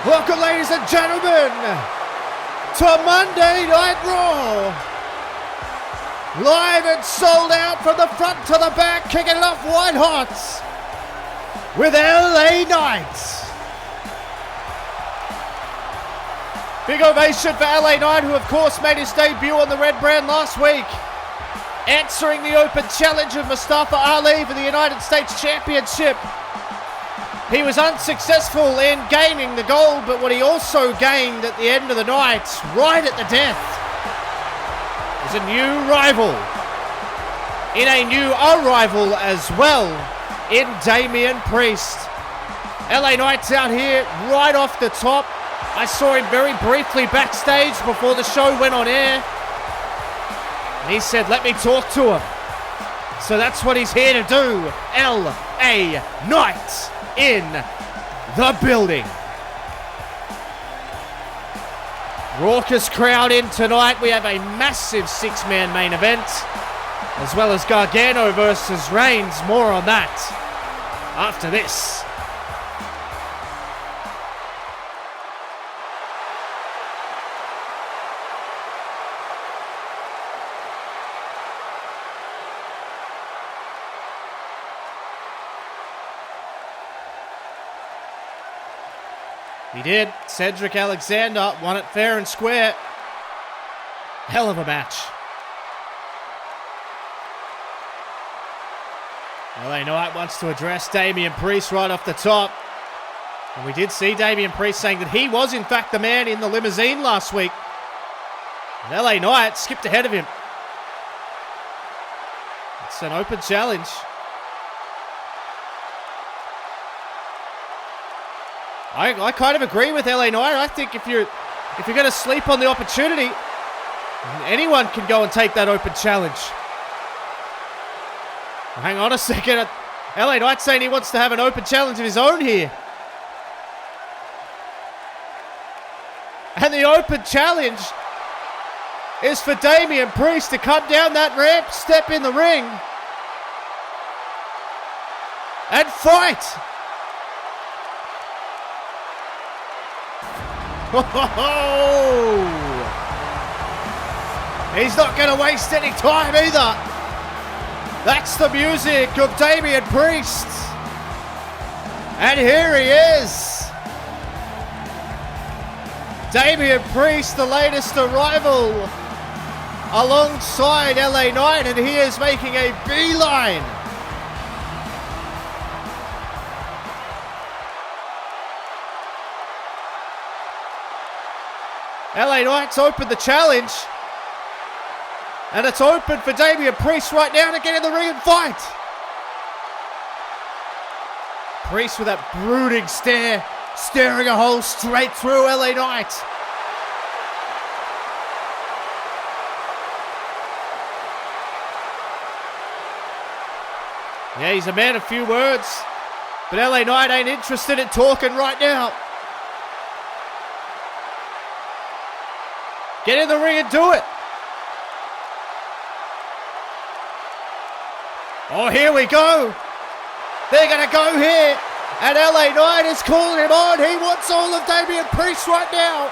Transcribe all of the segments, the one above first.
Welcome, ladies and gentlemen, to Monday Night Raw. Live and sold out from the front to the back, kicking it off white hot with LA Knight. Big ovation for LA Knight, who of course made his debut on the red brand last week, answering the open challenge of Mustafa Ali for the United States Championship. He was unsuccessful in gaining the gold, but what he also gained at the end of the night, right at the death, is a new rival, in a new arrival as well, in Damian Priest. LA Knight's out here right off the top. I saw him very briefly backstage before the show went on air, and he said, let me talk to him. So that's what he's here to do. LA Knight in the building. Raucous crowd in tonight. We have a massive six-man main event, as well as Gargano versus Reigns. More on that after this. He did. Cedric Alexander won it fair and square. Hell of a match. LA Knight wants to address Damian Priest right off the top. And we did see Damian Priest saying that he was in fact the man in the limousine last week. And LA Knight skipped ahead of him. It's an open challenge. I kind of agree with LA Knight. I think if you're going to sleep on the opportunity, anyone can go and take that open challenge. Hang on a second. LA Knight saying he wants to have an open challenge of his own here. And the open challenge is for Damian Priest to come down that ramp, step in the ring, and fight. He's not going to waste any time either. That's the music of Damian Priest. And here he is. Damian Priest, the latest arrival, alongside LA Knight, and he is making a beeline. LA Knight's opened the challenge. And it's open for Damian Priest right now to get in the ring and fight. Priest with that brooding stare, staring a hole straight through LA Knight. Yeah, he's a man of few words, but LA Knight ain't interested in talking right now. Get in the ring and do it. Oh, here we go. They're going to go here. And LA Knight is calling him on. He wants all of Damian Priest right now.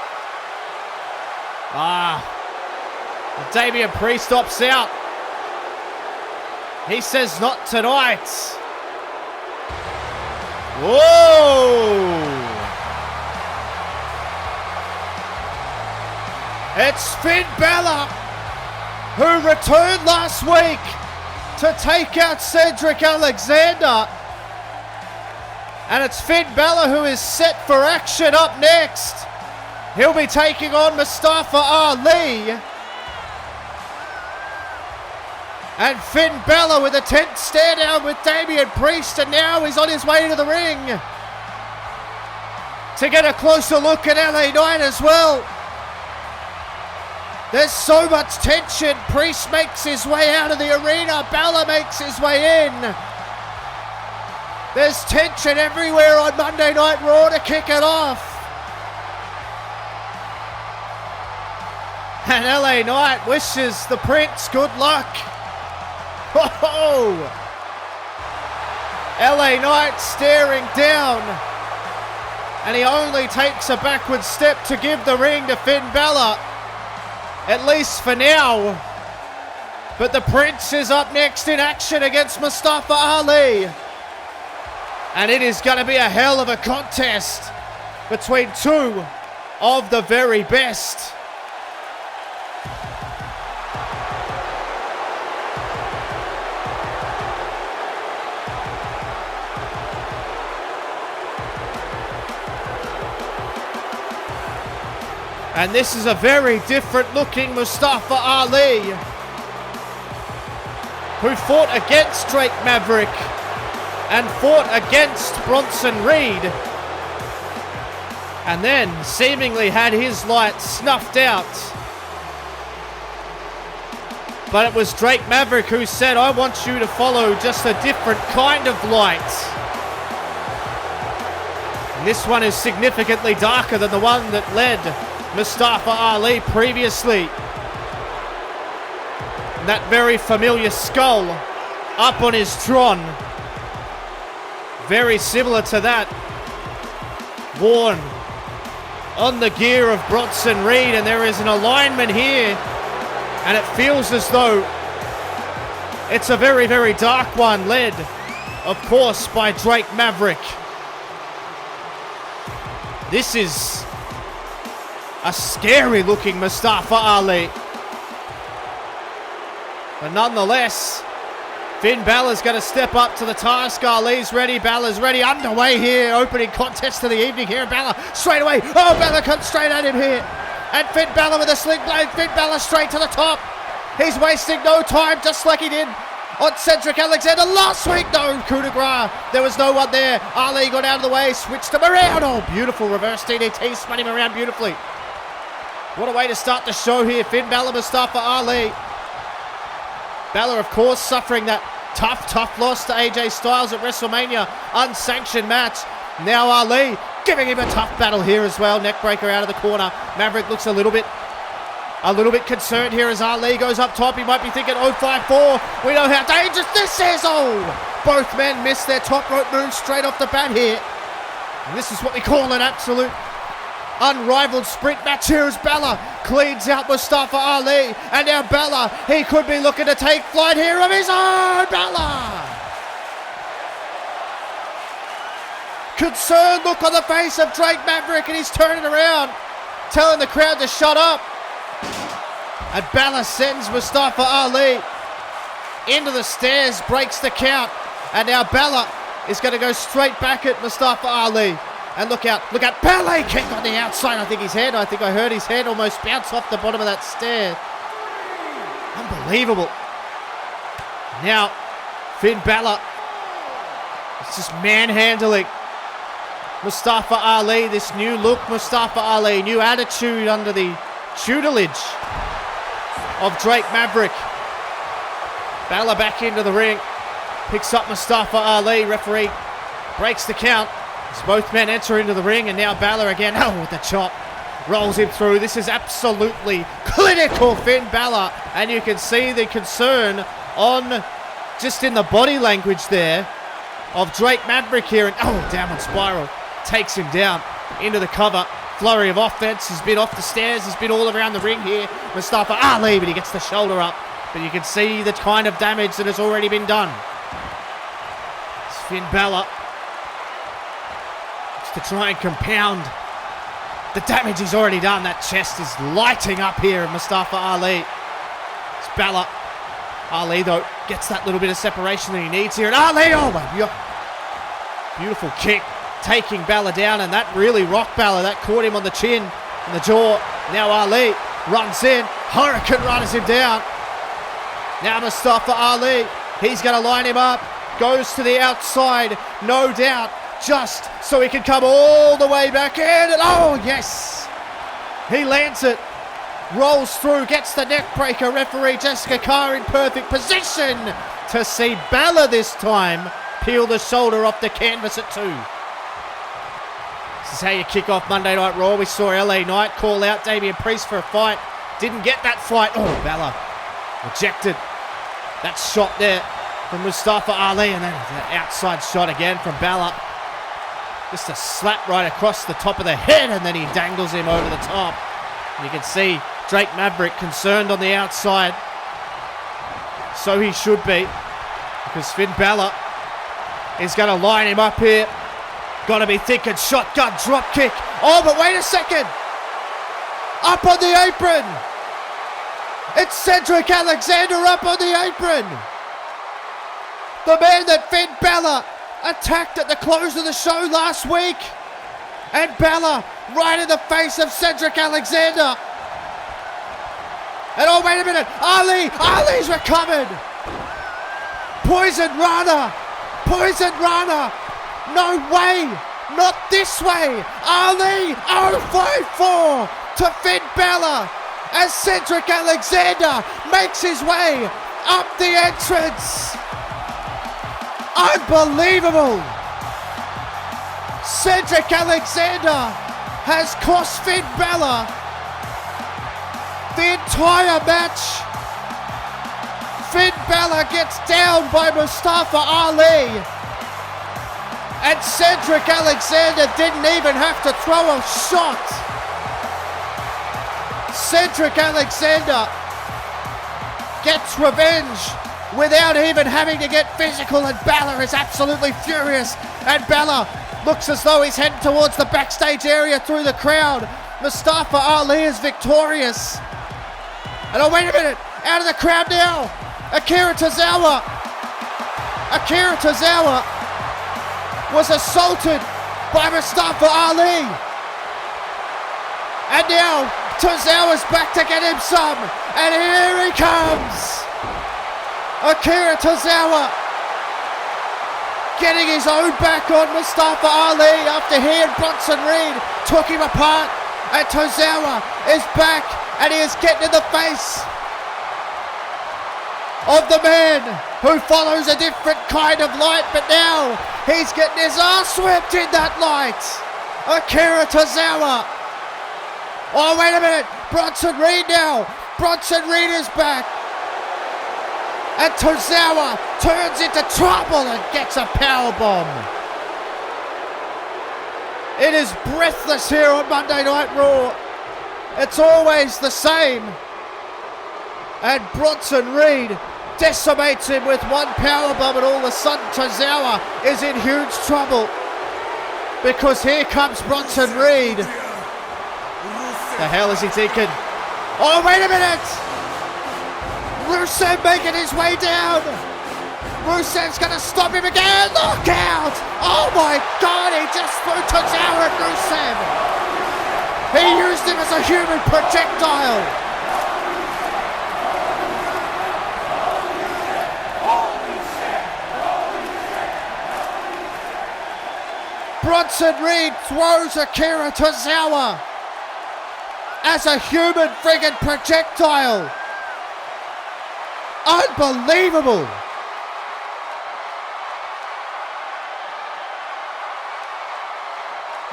Damian Priest opts out. He says not tonight. Whoa. It's Finn Balor, who returned last week to take out Cedric Alexander. And it's Finn Balor who is set for action up next. He'll be taking on Mustafa Ali. And Finn Balor with a tense stare down with Damian Priest, and now he's on his way to the ring to get a closer look at LA Knight as well. There's so much tension. Priest makes his way out of the arena. Balor makes his way in. There's tension everywhere on Monday Night Raw to kick it off. And LA Knight wishes the Prince good luck. LA Knight staring down And he only takes a backward step to give the ring to Finn Balor. At least for now. But the Prince is up next in action against Mustafa Ali. And it is going to be a hell of a contest between two of the very best. And this is a very different looking Mustafa Ali, who fought against Drake Maverick and fought against Bronson Reed, and then seemingly had his light snuffed out. But it was Drake Maverick who said, I want you to follow just a different kind of light. And this one is significantly darker than the one that led Mustafa Ali previously. And that very familiar skull up on his Tron. Very similar to that worn on the gear of Bronson Reed, and there is an alignment here, and it feels as though it's a very, very dark one, led, of course, by Drake Maverick. This is a scary looking Mustafa Ali. But nonetheless, Finn Balor's going to step up to the task. Ali's ready, Balor's ready. Underway here, opening contest of the evening here. Balor straight away. Oh, Balor comes straight at him here. And Finn Balor with a sling blade. Finn Balor straight to the top. He's wasting no time, just like he did on Cedric Alexander last week. No, coup de grace. There was no one there. Ali got out of the way, switched him around. Oh, beautiful reverse DDT, spun him around beautifully. What a way to start the show here. Finn Balor, Mustafa Ali. Balor, of course, suffering that tough loss to AJ Styles at WrestleMania. Unsanctioned match. Now Ali giving him a tough battle here as well. Neckbreaker out of the corner. Maverick looks a little bit concerned here as Ali goes up top. He might be thinking 054. We know how dangerous this is. Oh, both men missed their top rope moves straight off the bat here. And this is what we call an absolute unrivaled sprint match here as Balor cleans out Mustafa Ali. And now Balor, he could be looking to take flight here of his own. Balor! Concerned look on the face of Drake Maverick, and he's turning around, telling the crowd to shut up. And Balor sends Mustafa Ali into the stairs, breaks the count. And now Balor is going to go straight back at Mustafa Ali. And look out, ballet kick on the outside. I think I heard his head almost bounce off the bottom of that stair. Unbelievable. Now, Finn Balor is just manhandling Mustafa Ali. This new look, Mustafa Ali, new attitude under the tutelage of Drake Maverick. Balor back into the ring, picks up Mustafa Ali. Referee breaks the count. As both men enter into the ring, and now Balor again, with the chop, rolls him through. This is absolutely clinical, Finn Balor, and you can see the concern on just in the body language there of Drake Maverick here, and downward spiral, takes him down into the cover. Flurry of offense, has been off the stairs, has been all around the ring here. Mustafa Ali, but he gets the shoulder up, but you can see the kind of damage that has already been done. It's Finn Balor to try and compound the damage he's already done. That chest is lighting up here of Mustafa Ali. It's Balor. Ali, though, gets that little bit of separation that he needs here. And Ali, oh my God. Beautiful kick, taking Balor down, and that really rocked Balor. That caught him on the chin and the jaw. Now Ali runs in. Hurricane runs him down. Now Mustafa Ali, he's going to line him up. Goes to the outside, no doubt, just so he can come all the way back in. And oh, yes! He lands it. Rolls through, gets the neck breaker. Referee Jessica Carr in perfect position to see Balor this time peel the shoulder off the canvas at 2. This is how you kick off Monday Night Raw. We saw LA Knight call out Damian Priest for a fight. Didn't get that fight. Oh, Balor rejected that shot there from Mustafa Ali, and then the outside shot again from Balor. Just a slap right across the top of the head, and then he dangles him over the top. And you can see Drake Maverick concerned on the outside. So he should be, because Finn Balor is going to line him up here. Got to be thinking shotgun drop kick. Oh, but wait a second. Up on the apron. It's Cedric Alexander up on the apron. The man that Finn Balor attacked at the close of the show last week. And Balor right in the face of Cedric Alexander. And oh, wait a minute. Ali's recovered. Poison Rana. Poison Rana. No way. Not this way. Ali 054 to Finn Balor as Cedric Alexander makes his way up the entrance. Unbelievable. Cedric Alexander has cost Finn Balor the entire match. Finn Balor gets down by Mustafa Ali. And Cedric Alexander didn't even have to throw a shot. Cedric Alexander gets revenge without even having to get physical, and Balor is absolutely furious. And Balor looks as though he's heading towards the backstage area through the crowd. Mustafa Ali is victorious. And oh, wait a minute, out of the crowd now, Akira Tozawa. Akira Tozawa was assaulted by Mustafa Ali. And now Tozawa's back to get him some. And here he comes. Akira Tozawa getting his own back on Mustafa Ali after he and Bronson Reed took him apart. And Tozawa is back, and he is getting in the face of the man who follows a different kind of light, but now he's getting his ass whipped in that light. Akira Tozawa. Oh, wait a minute. Bronson Reed now. Bronson Reed is back. And Tozawa turns into trouble and gets a powerbomb. It is breathless here on Monday Night Raw. It's always the same. And Bronson Reed decimates him with one powerbomb, and all of a sudden Tozawa is in huge trouble. Because here comes Bronson Reed. The hell is he thinking? Oh, wait a minute! Rusev making his way down. Rusev's gonna stop him again. Look out! Oh my God, he just threw Tozawa at Rusev. He used him as a human projectile. Bronson Reed throws Akira Tozawa as a human friggin' projectile. Unbelievable.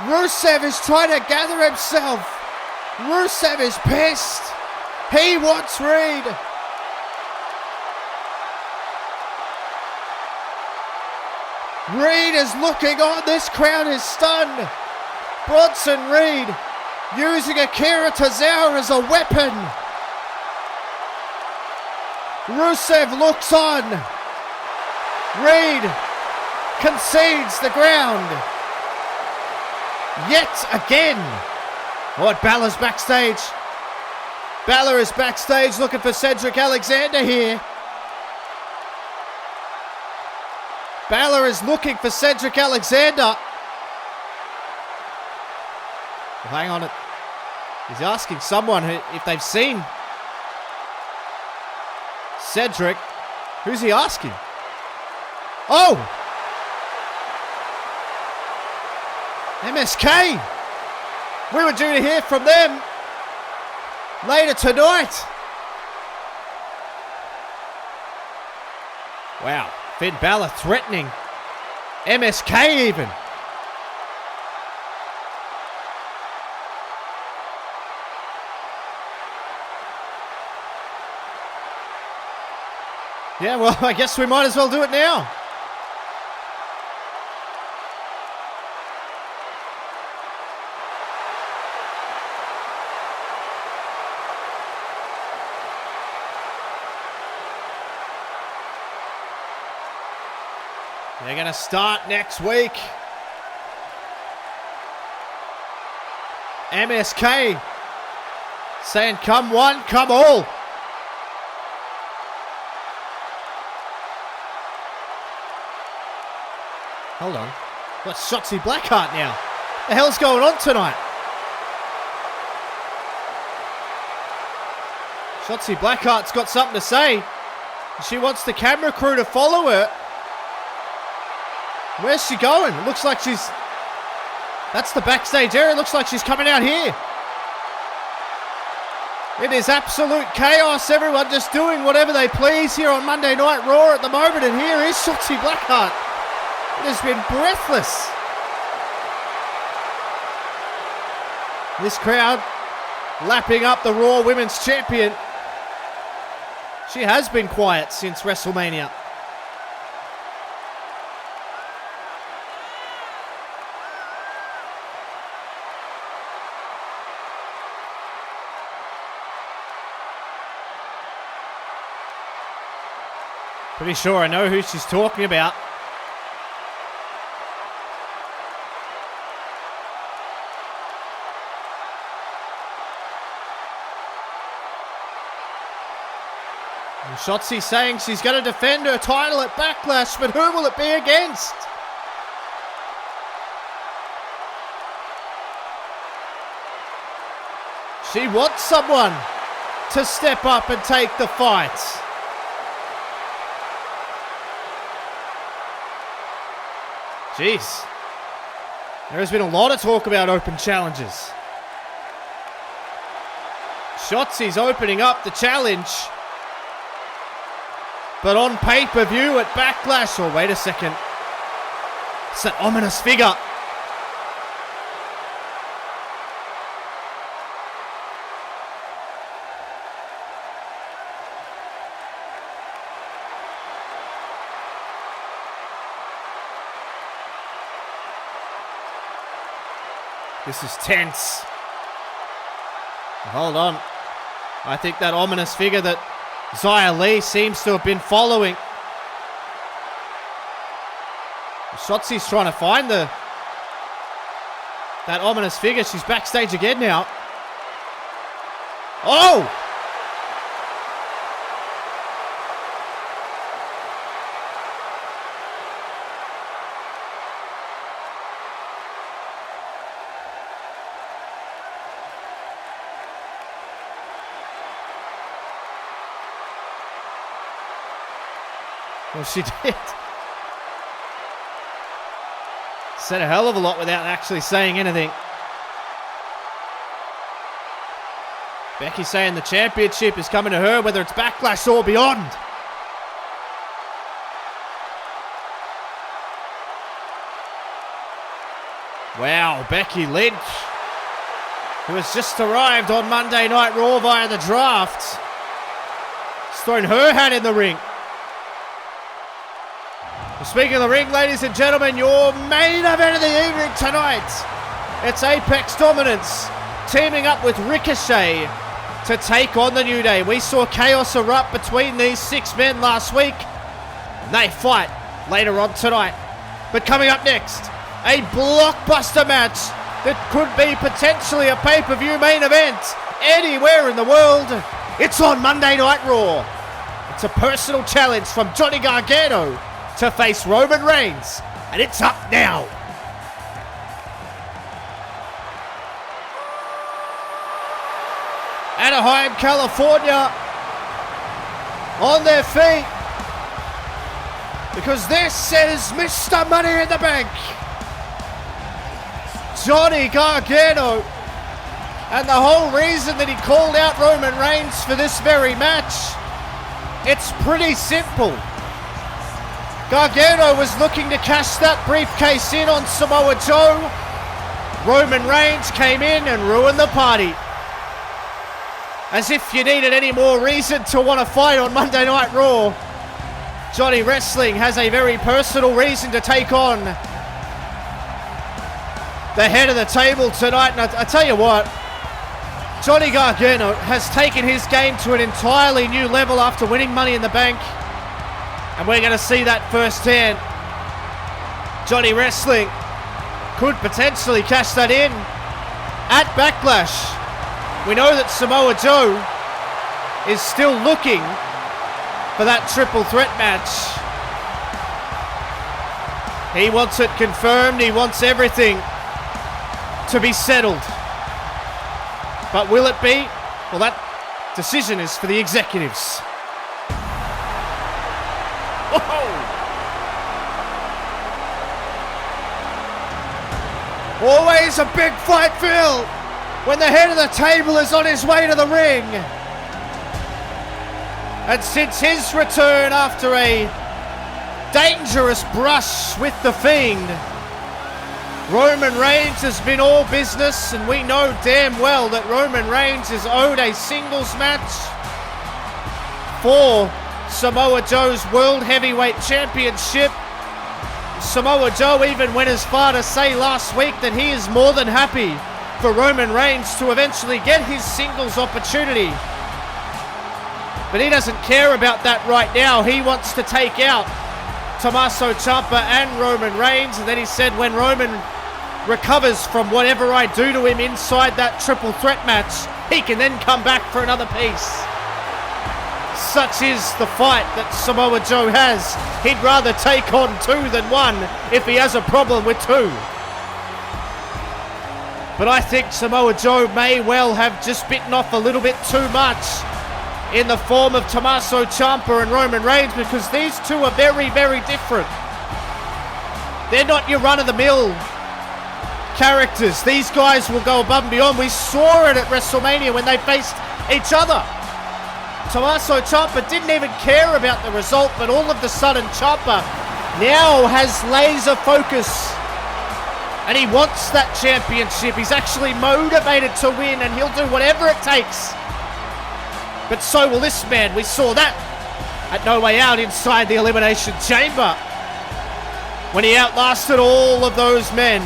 Rusev is trying to gather himself. Rusev is pissed. He wants Reed. Reed is looking on. This crowd is stunned. Bronson Reed using Akira Tozawa as a weapon. Rusev looks on. Reed concedes the ground. Yet again. Oh, Balor's backstage. Balor is backstage looking for Cedric Alexander here. Balor is looking for Cedric Alexander. Well, hang on. He's asking someone if they've seen Cedric. Who's he asking? Oh! MSK. We were due to hear from them later tonight. Wow. Finn Balor threatening MSK even. Yeah, well, I guess we might as well do it now. They're going to start next week. MSK saying, come one, come all. Hold on. What's Shotzi Blackheart now? The hell's going on tonight? Shotzi Blackheart's got something to say. She wants the camera crew to follow her. Where's she going? It looks like she's... That's the backstage area. It looks like she's coming out here. It is absolute chaos. Everyone just doing whatever they please here on Monday Night Raw at the moment. And here is Shotzi Blackheart. It has been breathless. This crowd lapping up the Raw Women's Champion. She has been quiet since WrestleMania. Pretty sure I know who she's talking about. And Shotzi saying she's going to defend her title at Backlash, but who will it be against? She wants someone to step up and take the fight. Jeez. There has been a lot of talk about open challenges. Shotzi's opening up the challenge. But on pay-per-view at Backlash... Oh, wait a second. It's that ominous figure. This is tense. Hold on. I think that ominous figure that Xia Li seems to have been following. Shotzi's trying to find that ominous figure. She's backstage again now. Oh! Well, she did. Said a hell of a lot without actually saying anything. Becky saying the championship is coming to her, whether it's Backlash or beyond. Wow, Becky Lynch, who has just arrived on Monday Night Raw via the draft, has thrown her hat in the ring. Speaking of the ring, ladies and gentlemen, your main event of the evening tonight. It's Apex Dominance teaming up with Ricochet to take on the New Day. We saw chaos erupt between these six men last week. They fight later on tonight. But coming up next, a blockbuster match that could be potentially a pay-per-view main event anywhere in the world. It's on Monday Night Raw. It's a personal challenge from Johnny Gargano to face Roman Reigns, and it's up now. Anaheim, California, on their feet, because this is Mr. Money in the Bank, Johnny Gargano, and the whole reason that he called out Roman Reigns for this very match, it's pretty simple. Gargano was looking to cash that briefcase in on Samoa Joe. Roman Reigns came in and ruined the party. As if you needed any more reason to want to fight on Monday Night Raw, Johnny Wrestling has a very personal reason to take on the head of the table tonight. And I tell you what, Johnny Gargano has taken his game to an entirely new level after winning Money in the Bank. And we're going to see that firsthand. Johnny Wrestling could potentially cash that in at Backlash. We know that Samoa Joe is still looking for that triple threat match. He wants it confirmed. He wants everything to be settled. But will it be? Well, that decision is for the executives. Whoa! Always a big fight, Phil, when the head of the table is on his way to the ring. And since his return after a dangerous brush with the Fiend, Roman Reigns has been all business, and we know damn well that Roman Reigns is owed a singles match for Samoa Joe's World Heavyweight Championship. Samoa Joe even went as far to say last week that he is more than happy for Roman Reigns to eventually get his singles opportunity. But he doesn't care about that right now. He wants to take out Tommaso Ciampa and Roman Reigns. And then he said, when Roman recovers from whatever I do to him inside that triple threat match, he can then come back for another piece. Such is the fight that Samoa Joe has. He'd rather take on two than one if he has a problem with two. But I think Samoa Joe may well have just bitten off a little bit too much in the form of Tommaso Ciampa and Roman Reigns, because these two are very, very different. They're not your run-of-the-mill characters. These guys will go above and beyond. We saw it at WrestleMania when they faced each other. Tommaso Ciampa didn't even care about the result, but all of a sudden Ciampa now has laser focus and he wants that championship. He's actually motivated to win and he'll do whatever it takes. But so will this man. We saw that at No Way Out inside the Elimination Chamber when he outlasted all of those men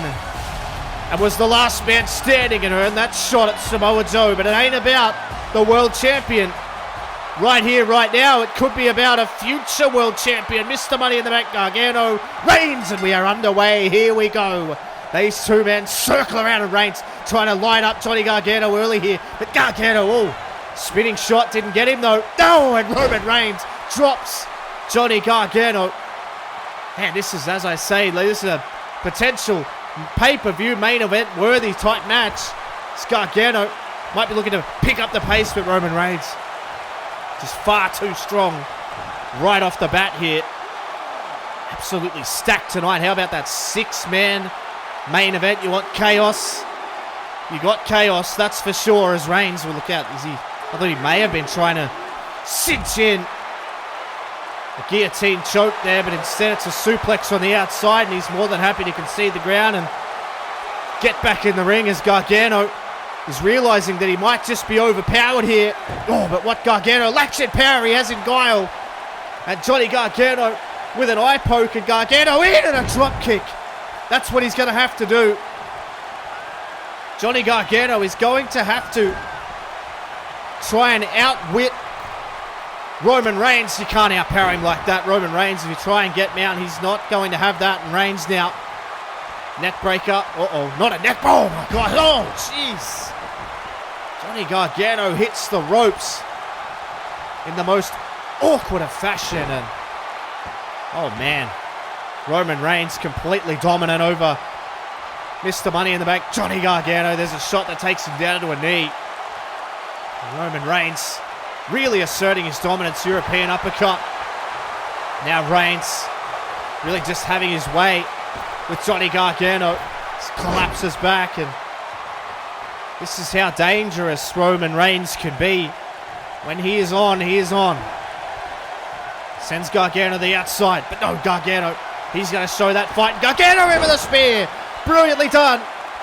and was the last man standing and earned that shot at Samoa Joe. But it ain't about the world champion right here, right now. It could be about a future world champion, Mr. Money in the Bank, Gargano, Reigns, and we are underway. Here we go. These two men circle around, and Reigns trying to line up Johnny Gargano early here, but Gargano, spinning shot didn't get him though. No, and Roman Reigns drops Johnny Gargano. Man, this is, as I say, this is a potential pay-per-view main event worthy type match. This Gargano might be looking to pick up the pace, but Roman Reigns just far too strong right off the bat here. Absolutely stacked tonight. How about that 6-man main event? You want chaos? You got chaos, that's for sure, as Reigns will look out. I thought he may have been trying to cinch in a guillotine choke there, but instead it's a suplex on the outside, and he's more than happy to concede the ground and get back in the ring as Gargano is realizing that he might just be overpowered here. Oh, but what Gargano lacks in power, he has in guile. And Johnny Gargano with an eye poke, and Gargano in and a drop kick. That's what he's going to have to do. Johnny Gargano is going to have to try and outwit Roman Reigns. You can't outpower him like that. Roman Reigns, if you try and get him out, he's not going to have that. And Reigns now, neck breaker. Not a neck. Oh my God. Oh, jeez. Johnny Gargano hits the ropes in the most awkward of fashion. And oh man, Roman Reigns completely dominant over Mr. Money in the Bank, Johnny Gargano. There's a shot that takes him down to a knee. And Roman Reigns really asserting his dominance. European uppercut. Now Reigns really just having his way with Johnny Gargano. Just collapses back, and this is how dangerous Roman Reigns can be. When he is on, he is on. Sends Gargano to the outside, but no, Gargano, he's going to show that fight. Gargano in with a spear. Brilliantly done.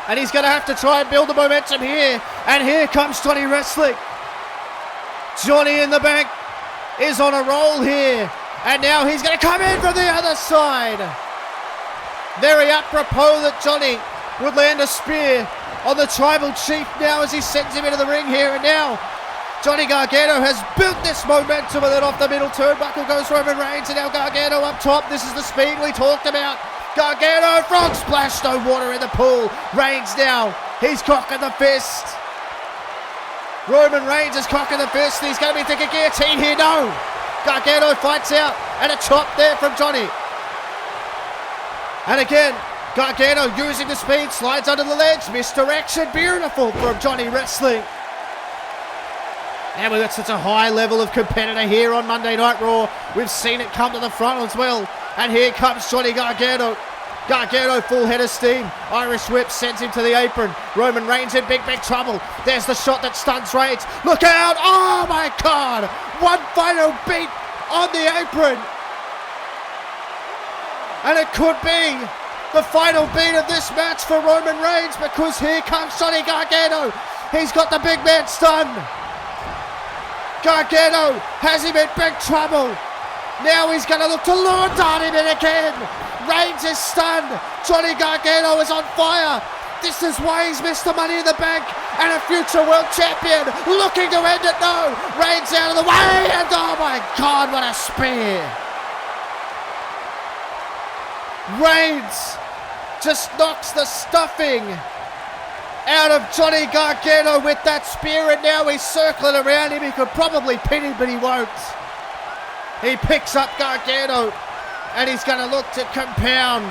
And he's going to have to try and build the momentum here. And here comes Johnny Wrestling. Johnny in the Bank is on a roll here. And now he's going to come in from the other side. Very apropos that Johnny would land a spear on the Tribal Chief now as he sends him into the ring here. And now Johnny Gargano has built this momentum, and then off the middle turnbuckle goes Roman Reigns, and now Gargano up top. This is the speed we talked about. Gargano, frog splash, no water in the pool. Reigns now, he's cocking the fist. Roman Reigns is cocking the fist. He's going to be thinking guillotine here. No. Gargano fights out, and a chop there from Johnny. And again, Gargano using the speed, slides under the legs, misdirection, beautiful from Johnny Wrestling. And we've got such a high level of competitor here on Monday Night Raw. We've seen it come to the front as well. And here comes Johnny Gargano. Gargano full head of steam. Irish whip sends him to the apron. Roman Reigns in big trouble. There's the shot that stuns Reigns. Look out! Oh my God! One final beat on the apron. And it could be the final beat of this match for Roman Reigns, because here comes Johnny Gargano. He's got the big man stunned. Gargano has him in big trouble. Now he's going to look to Lord dart him in again. Reigns is stunned. Johnny Gargano is on fire. This is why he's Mr. Money in the Bank and a future world champion. Looking to end it. No. Reigns out of the way. And oh my God, what a spear. Reigns just knocks the stuffing out of Johnny Gargano with that spear, and now he's circling around him. He could probably pin him, but he won't. He picks up Gargano, and he's going to look to compound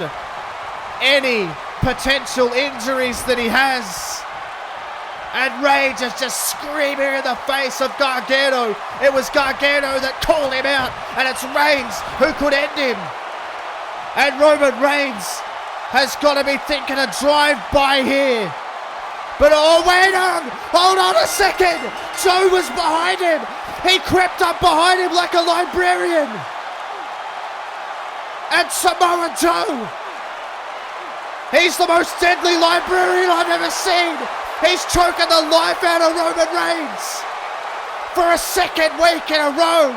any potential injuries that he has. And Reigns is just screaming in the face of Gargano. It was Gargano that called him out, and it's Reigns who could end him. And Roman Reigns has got to be thinking a drive-by here. But oh, wait on! Hold on a second! Joe was behind him! He crept up behind him like a librarian! And Samoa Joe! He's the most deadly librarian I've ever seen! He's choking the life out of Roman Reigns! For a second week in a row!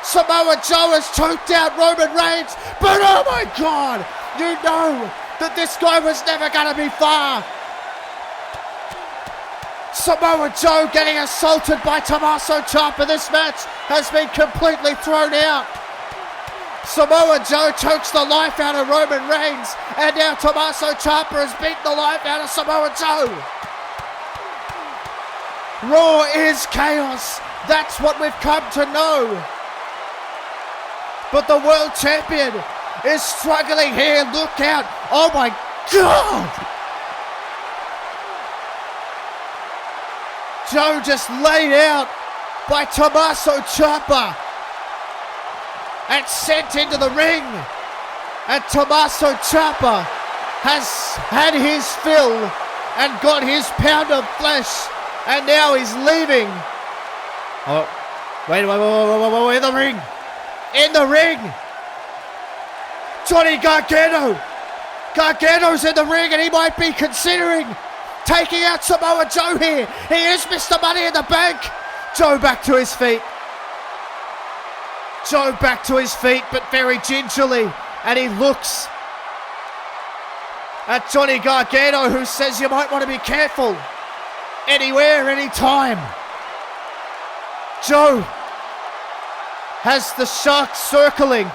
Samoa Joe has choked out Roman Reigns! But oh my God! You know that this guy was never going to be far! Samoa Joe getting assaulted by Tommaso Ciampa. This match has been completely thrown out. Samoa Joe chokes the life out of Roman Reigns, and now Tommaso Ciampa has beaten the life out of Samoa Joe. Raw is chaos. That's what we've come to know. But the world champion is struggling here. Look out. Oh my God. Joe just laid out by Tommaso Ciampa and sent into the ring. And Tommaso Ciampa has had his fill and got his pound of flesh, and now he's leaving. Oh, wait, in the ring. In the ring. Johnny Gargano. Gargano's in the ring, and he might be considering taking out Samoa Joe here. He is Mr. Money in the Bank. Joe back to his feet. Joe back to his feet, but very gingerly. And he looks at Johnny Gargano, who says you might want to be careful. Anywhere, anytime. Joe has the shark circling.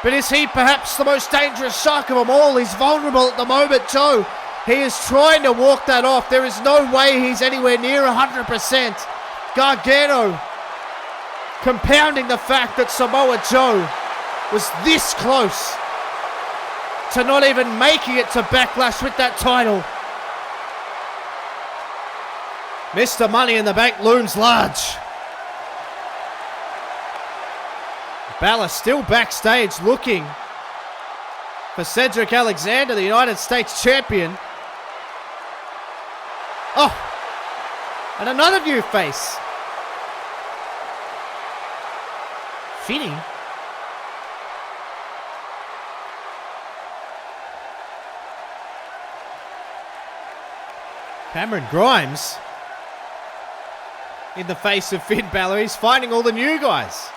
But is he perhaps the most dangerous shark of them all? He's vulnerable at the moment, Joe. He is trying to walk that off. There is no way he's anywhere near 100%. Gargano compounding the fact that Samoa Joe was this close to not even making it to Backlash with that title. Mr. Money in the Bank looms large. Balor still backstage looking for Cedric Alexander, the United States champion. Oh, and another new face. Fitting. Cameron Grimes in the face of Finn Balor. He's finding all the new guys.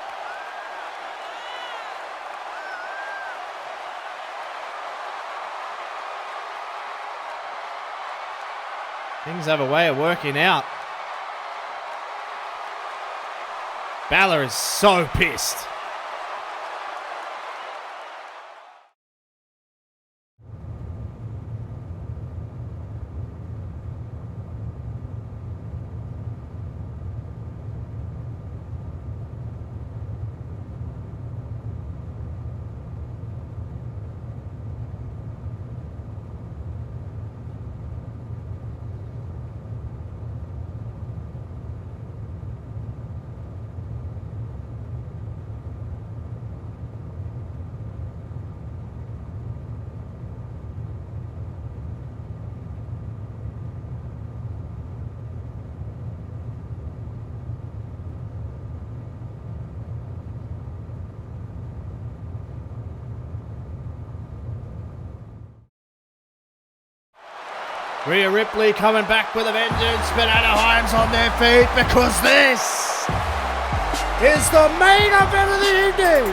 Things have a way of working out. Balor is so pissed. Rhea Ripley coming back with a vengeance, but Anaheim's on their feet because this is the main event of the evening.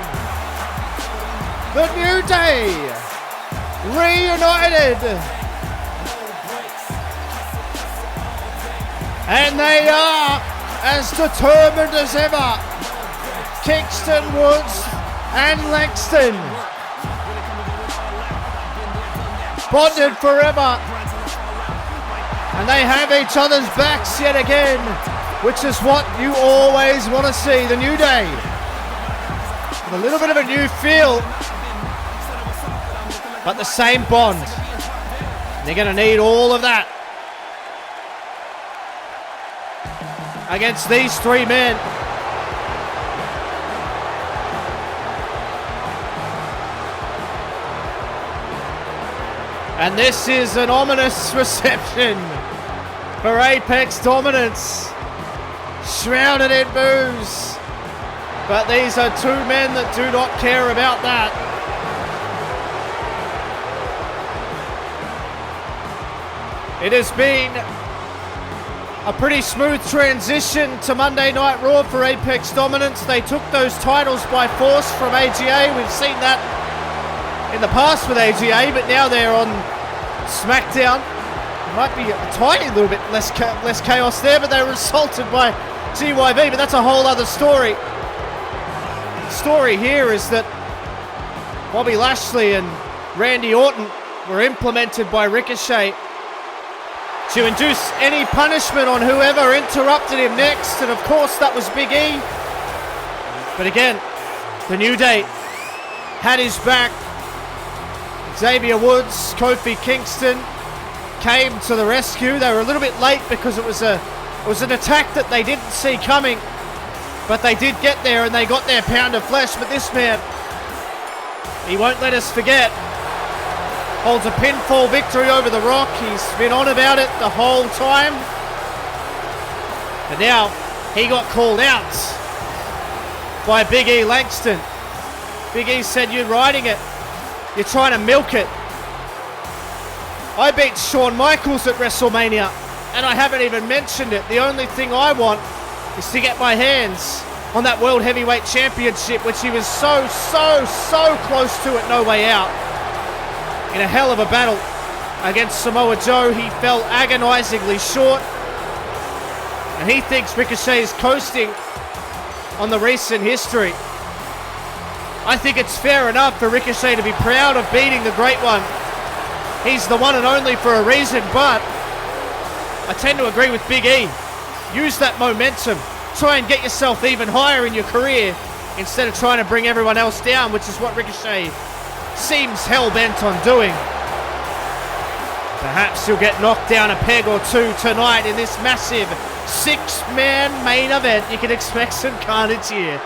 The New Day reunited, and they are as determined as ever. Kingston, Woods and Langston bonded forever, and they have each other's backs yet again, which is what you always want to see. The New Day with a little bit of a new feel, but the same bond. And they're going to need all of that against these three men. And this is an ominous reception for Apex Dominance, shrouded in booze. But these are two men that do not care about that. It has been a pretty smooth transition to Monday Night Raw for Apex Dominance. They took those titles by force from AGA. We've seen that in the past with AGA, but now they're on SmackDown. It might be a tiny little bit less chaos there, but they were assaulted by GYV, but that's a whole other story. The story here is that Bobby Lashley and Randy Orton were implemented by Ricochet to induce any punishment on whoever interrupted him next, and of course that was Big E. But again, the New Day had his back. Xavier Woods, Kofi Kingston came to the rescue. They were a little bit late because it was an attack that they didn't see coming, but they did get there and they got their pound of flesh. But this man, he won't let us forget, holds a pinfall victory over The Rock. He's been on about it the whole time, and now he got called out by Big E Langston. Big E said, "You're riding it. You're trying to milk it. I beat Shawn Michaels at WrestleMania, and I haven't even mentioned it. The only thing I want is to get my hands on that World Heavyweight Championship," which he was so close to at No Way Out. In a hell of a battle against Samoa Joe, he fell agonizingly short, and he thinks Ricochet is coasting on the recent history. I think it's fair enough for Ricochet to be proud of beating the Great One. He's the one and only for a reason, but I tend to agree with Big E. Use that momentum. Try and get yourself even higher in your career instead of trying to bring everyone else down, which is what Ricochet seems hell-bent on doing. Perhaps he'll get knocked down a peg or two tonight in this massive six-man main event. You can expect some carnage here.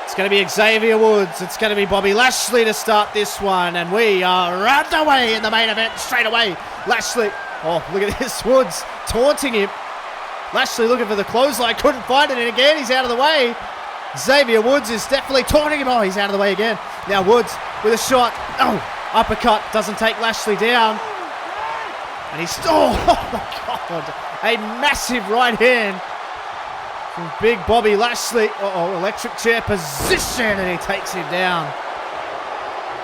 It's going to be Xavier Woods. It's going to be Bobby Lashley to start this one. And we are underway in the main event straight away. Lashley. Oh, look at this. Woods taunting him. Lashley looking for the clothesline. Couldn't find it. And again, he's out of the way. Xavier Woods is definitely taunting him. Oh, he's out of the way again. Now Woods with a shot. Oh, uppercut. Doesn't take Lashley down. And he's... Oh my God. A massive right hand from big Bobby Lashley. Uh-oh, electric chair position, and he takes him down.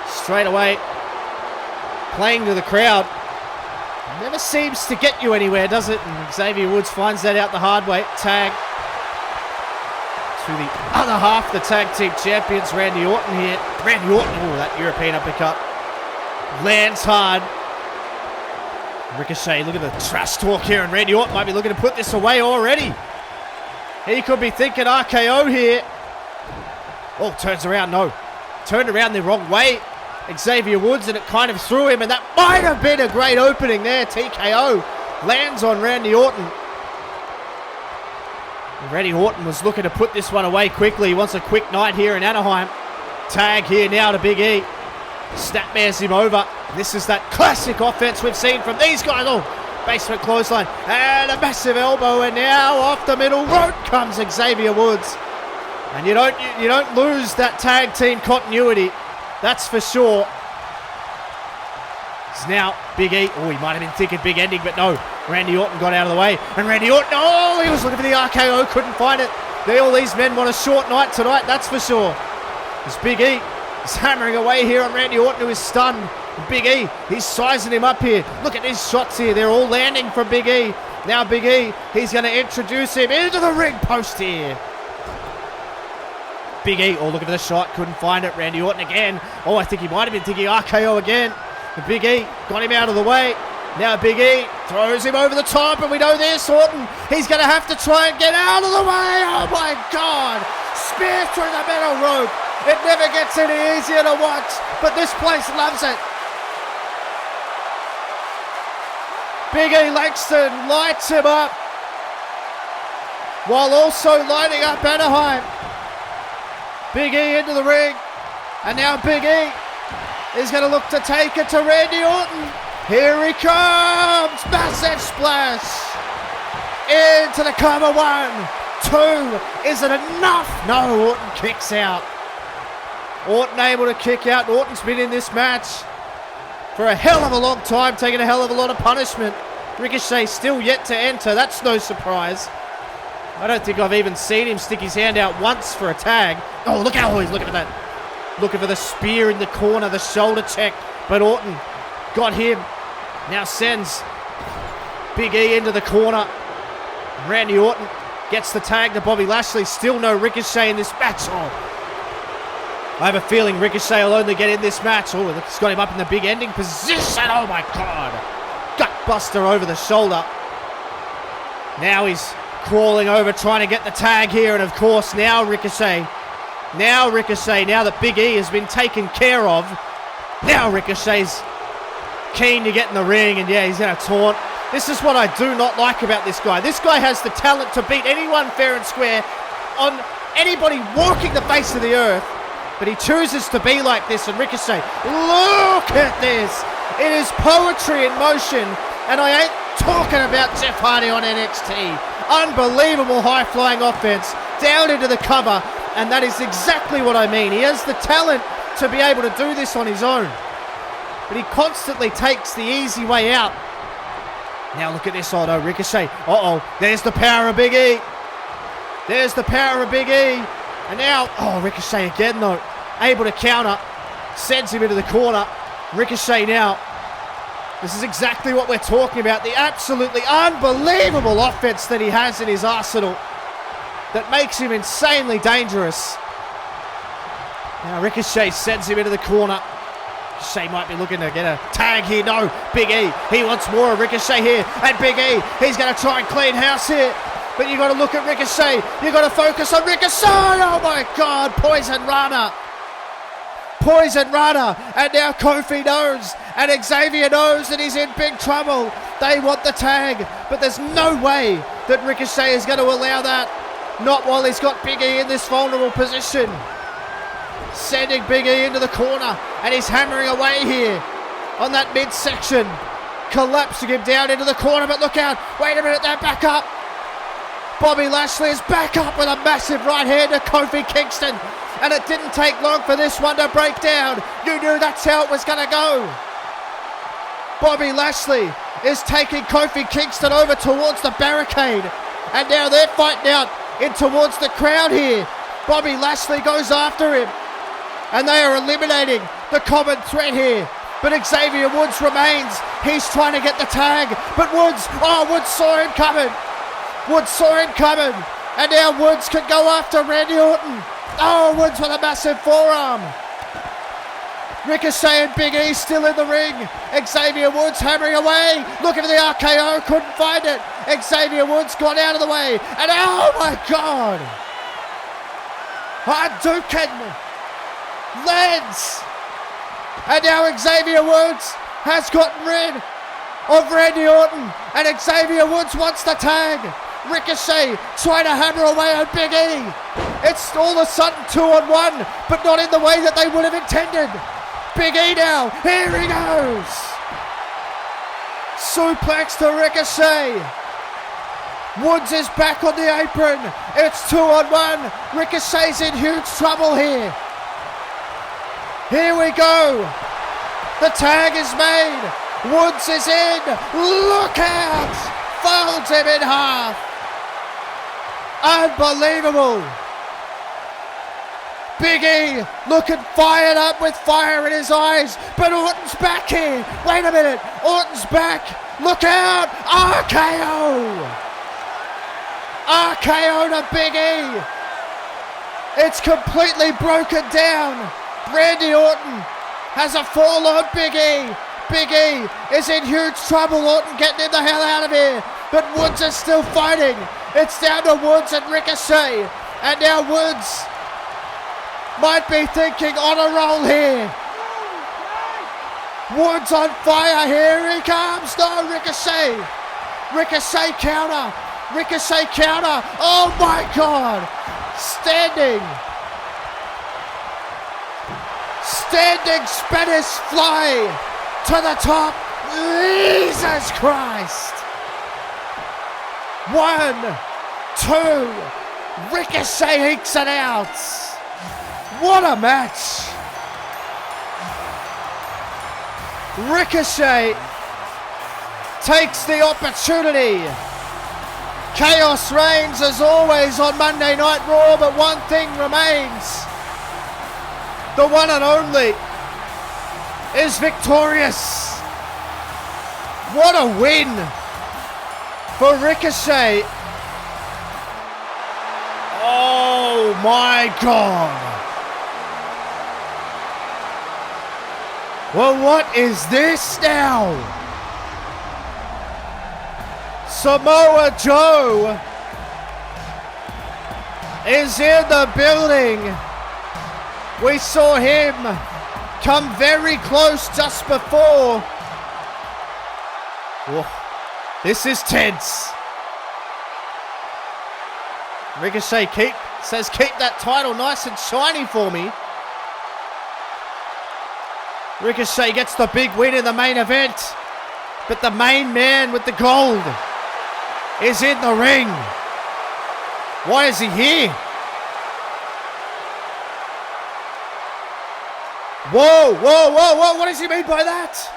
Straight away, playing to the crowd. Never seems to get you anywhere, does it? And Xavier Woods finds that out the hard way. Tag to the other half, the tag team champions, Randy Orton here. Randy Orton, oh, that European uppercut lands hard. Ricochet, look at the trash talk here, and Randy Orton might be looking to put this away already. He could be thinking RKO here. Oh, turns around, no. Turned around the wrong way, Xavier Woods, and it kind of threw him, and that might have been a great opening there. TKO lands on Randy Orton. And Randy Orton was looking to put this one away quickly. He wants a quick night here in Anaheim. Tag here now to Big E. Snapmares him over. This is that classic offense we've seen from these guys. Oh, basement clothesline and a massive elbow, and now off the middle rope comes Xavier Woods. And you don't lose that tag team continuity, that's for sure. It's now Big E. Oh, he might have been thinking big ending, but no. Randy Orton got out of the way. And Randy Orton, oh, he was looking for the RKO, couldn't find it. All these men want a short night tonight, that's for sure. As Big E is hammering away here on Randy Orton, who is stunned. Big E, he's sizing him up here. Look at these shots here. They're all landing from Big E. Now Big E, he's going to introduce him into the ring post here. Big E, oh, look at the shot. Couldn't find it. Randy Orton again. Oh, I think he might have been thinking RKO again. But Big E got him out of the way. Now Big E throws him over the top, and we know this. Orton, he's going to have to try and get out of the way. Oh, my God. Spear through the middle rope. It never gets any easier to watch, but this place loves it. Big E Langston lights him up while also lighting up Anaheim. Big E into the ring, and now Big E is going to look to take it to Randy Orton. Here he comes! Massive splash into the cover. 1, 2, is it enough? No, Orton kicks out. Orton able to kick out. Orton's been in this match for a hell of a long time, taking a hell of a lot of punishment. Ricochet still yet to enter. That's no surprise. I don't think I've even seen him stick his hand out once for a tag. Oh, look how he's looking at that. Looking for the spear in the corner, the shoulder check. But Orton got him. Now sends Big E into the corner. Randy Orton gets the tag to Bobby Lashley. Still no Ricochet in this match. Oh, I have a feeling Ricochet will only get in this match. Oh, it's got him up in the big ending position. Oh my God. Gutbuster over the shoulder. Now he's crawling over, trying to get the tag here. And of course, now Ricochet, now that Big E has been taken care of, now Ricochet's keen to get in the ring. And yeah, he's going to taunt. This is what I do not like about this guy. This guy has the talent to beat anyone fair and square on anybody walking the face of the earth. But he chooses to be like this, and Ricochet, look at this. It is poetry in motion, and I ain't talking about Jeff Hardy on NXT. Unbelievable high-flying offense down into the cover, and that is exactly what I mean. He has the talent to be able to do this on his own, but he constantly takes the easy way out. Now look at this. Oh no, Ricochet. Uh-oh, there's the power of Big E. There's the power of Big E. And now, oh, Ricochet again though, able to counter, sends him into the corner. Ricochet now, this is exactly what we're talking about, the absolutely unbelievable offense that he has in his arsenal that makes him insanely dangerous. Now Ricochet sends him into the corner. Ricochet might be looking to get a tag here. No, Big E, he wants more of Ricochet here. And Big E, he's going to try and clean house here. But you got to look at Ricochet. You got to focus on Ricochet. Oh my God, Poison Rana. Poison Rana. And now Kofi knows. And Xavier knows that he's in big trouble. They want the tag. But there's no way that Ricochet is going to allow that. Not while he's got Big E in this vulnerable position. Sending Big E into the corner. And he's hammering away here on that midsection. Collapsing him down into the corner. But look out. Wait a minute, they're back up. Bobby Lashley is back up with a massive right hand to Kofi Kingston. And it didn't take long for this one to break down. You knew that's how it was going to go. Bobby Lashley is taking Kofi Kingston over towards the barricade. And now they're fighting out in towards the crowd here. Bobby Lashley goes after him. And they are eliminating the common threat here. But Xavier Woods remains. He's trying to get the tag. But Woods saw him coming. Woods saw him coming, and now Woods can go after Randy Orton. Oh, Woods with a massive forearm. Ricochet and Big E still in the ring. Xavier Woods hammering away. Looking for the RKO, couldn't find it. Xavier Woods got out of the way, and oh my God. Hadouken lands. And now Xavier Woods has gotten rid of Randy Orton, and Xavier Woods wants the tag. Ricochet trying to hammer away on Big E. It's all of a sudden 2-on-1, but not in the way that they would have intended. Big E now, here he goes. Suplex to Ricochet. Woods is back on the apron. It's 2-on-1. Ricochet's in huge trouble here. Here we go. The tag is made. Woods is in. Look out. Folds him in half. Unbelievable. Big E looking fired up with fire in his eyes, but Orton's back here. Wait a minute, Orton's back. Look out, RKO. RKO to Big E. It's completely broken down. Randy Orton has a fall on Big E. Big E is in huge trouble. Orton getting him the hell out of here, but Woods is still fighting. It's down to Woods and Ricochet, and now Woods might be thinking on a roll here. Woods on fire, here he comes. No, Ricochet. Ricochet counter. Ricochet counter. Oh my God. Standing Spanish fly to the top. Jesus Christ. 1, 2. Ricochet ekes it out. What a match! Ricochet takes the opportunity. Chaos reigns as always on Monday Night Raw, but one thing remains. The one and only is victorious. What a win for Ricochet. Oh my God. Well, what is this now? Samoa Joe is in the building. We saw him come very close just before. Whoa. This is tense. Ricochet says keep that title nice and shiny for me. Ricochet gets the big win in the main event, but the main man with the gold is in the ring. Why is he here? Whoa, whoa, whoa, whoa, what does he mean by that?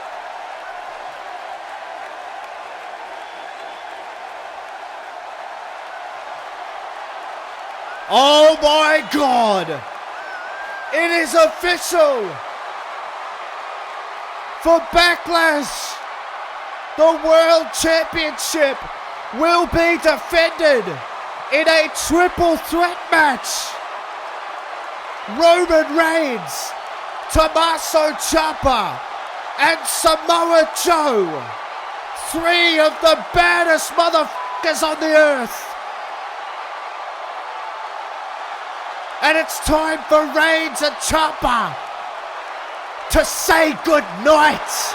Oh my God! It is official! For Backlash, the World Championship will be defended in a triple threat match. Roman Reigns, Tommaso Ciampa, and Samoa Joe. 3 of the baddest motherfuckers on the earth. And it's time for Reigns and Ciampa to say good night.